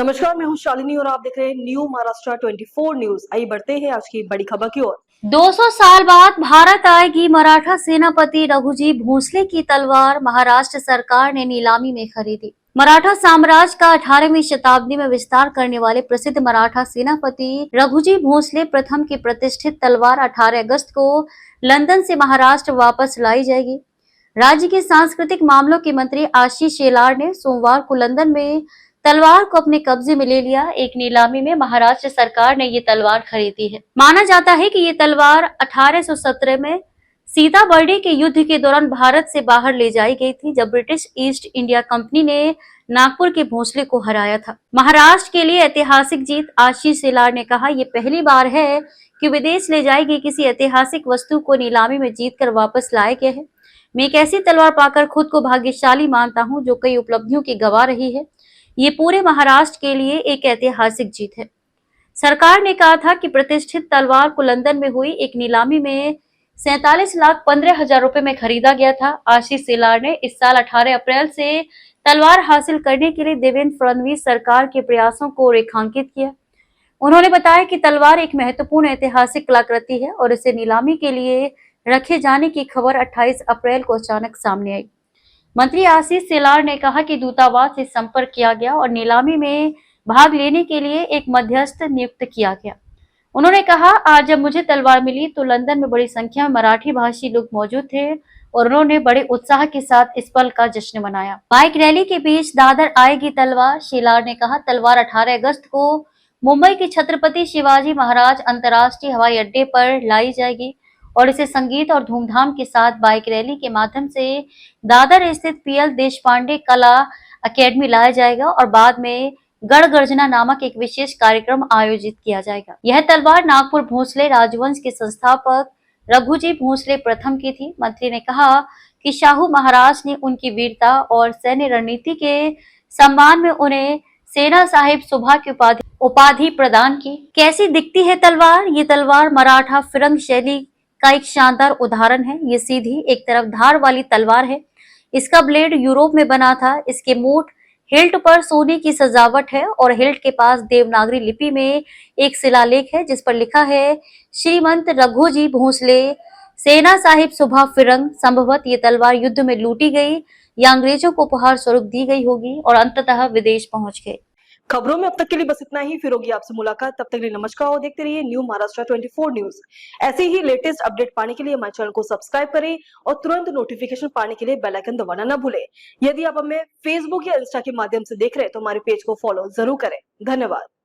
नमस्कार, मैं हूं शालिनी और आप देख रहे हैं न्यू महाराष्ट्र 24 न्यूज। आइए बढ़ते हैं आज की बड़ी खबर की ओर। 200 साल बाद भारत आएगी मराठा सेनापति रघुजी भोसले की तलवार, महाराष्ट्र सरकार ने नीलामी में खरीदी। मराठा साम्राज्य का 18वीं शताब्दी में विस्तार करने वाले प्रसिद्ध मराठा सेनापति रघुजी भोसले प्रथम की प्रतिष्ठित तलवार 18 अगस्त को लंदन से महाराष्ट्र वापस लाई जाएगी। राज्य के सांस्कृतिक मामलों के मंत्री आशीष शेलार ने सोमवार को लंदन में तलवार को अपने कब्जे में ले लिया। एक नीलामी में महाराष्ट्र सरकार ने ये तलवार खरीदी है। माना जाता है कि ये तलवार 1817 में सीताबर्डी के युद्ध के दौरान भारत से बाहर ले जाई गई थी, जब ब्रिटिश ईस्ट इंडिया कंपनी ने नागपुर के भोसले को हराया था। महाराष्ट्र के लिए ऐतिहासिक जीत, आशीष शेलार ने कहा। ये पहली बार है कि विदेश ले जाई गई किसी ऐतिहासिक वस्तु को नीलामी में जीत कर वापस लाया गया है। मैं एक ऐसी तलवार पाकर खुद को भाग्यशाली मानता हूँ जो कई उपलब्धियों की गवाह रही है। ये पूरे महाराष्ट्र के लिए एक ऐतिहासिक जीत है। सरकार ने कहा था कि प्रतिष्ठित तलवार को लंदन में हुई एक नीलामी में 47,15,000 रुपए में खरीदा गया था। आशीष शेलार ने इस साल 18 अप्रैल से तलवार हासिल करने के लिए देवेंद्र फडणवीस सरकार के प्रयासों को रेखांकित किया। उन्होंने बताया कि तलवार एक महत्वपूर्ण ऐतिहासिक कलाकृति है और इसे नीलामी के लिए रखे जाने की खबर 28 अप्रैल को अचानक सामने आई। मंत्री आशीष शेलार ने कहा कि दूतावास से संपर्क किया गया और नीलामी में भाग लेने के लिए एक मध्यस्थ नियुक्त किया गया। उन्होंने कहा, आज जब मुझे तलवार मिली तो लंदन में बड़ी संख्या में मराठी भाषी लोग मौजूद थे और उन्होंने बड़े उत्साह के साथ इस पल का जश्न मनाया। बाइक रैली के बीच दादर आएगी तलवार, शेलार ने कहा। तलवार 18 अगस्त को मुंबई के छत्रपति शिवाजी महाराज अंतर्राष्ट्रीय हवाई अड्डे पर लाई जाएगी और इसे संगीत और धूमधाम के साथ बाइक रैली के माध्यम से दादर स्थित पीएल देशपांडे कला अकेडमी लाया जाएगा और बाद में गढ़ गर्जना नामक एक विशेष कार्यक्रम आयोजित किया जाएगा। यह तलवार नागपुर भोसले राजवंश के संस्थापक रघुजी भोसले प्रथम की थी। मंत्री ने कहा कि शाहू महाराज ने उनकी वीरता और सैन्य रणनीति के सम्मान में उन्हें सेना साहिब सुभा की उपाधि प्रदान की। कैसी दिखती है तलवार? ये तलवार मराठा फिरंग शैली का एक शानदार उदाहरण है। ये सीधी एक तरफ धार वाली तलवार है। इसका ब्लेड यूरोप में बना था। इसके मूठ हिल्ट पर सोने की सजावट है और हिल्ट के पास देवनागरी लिपि में एक शिलालेख है जिस पर लिखा है, श्रीमंत रघुजी भोसले सेना साहिब सुभा फिरंग। संभवत ये तलवार युद्ध में लूटी गई या अंग्रेजों को उपहार स्वरूप दी गई होगी और अंततः विदेश पहुंच गए। खबरों में अब तक के लिए बस इतना ही। फिर होगी आपसे मुलाकात, तब तक के लिए नमस्कार और देखते रहिए न्यू महाराष्ट्र 24 न्यूज। ऐसे ही लेटेस्ट अपडेट पाने के लिए हमारे चैनल को सब्सक्राइब करें और तुरंत नोटिफिकेशन पाने के लिए बेल आइकन दबाना न भूलें। यदि आप हमें फेसबुक या इंस्टा के माध्यम से देख रहे हैं तो हमारे पेज को फॉलो जरूर करें। धन्यवाद।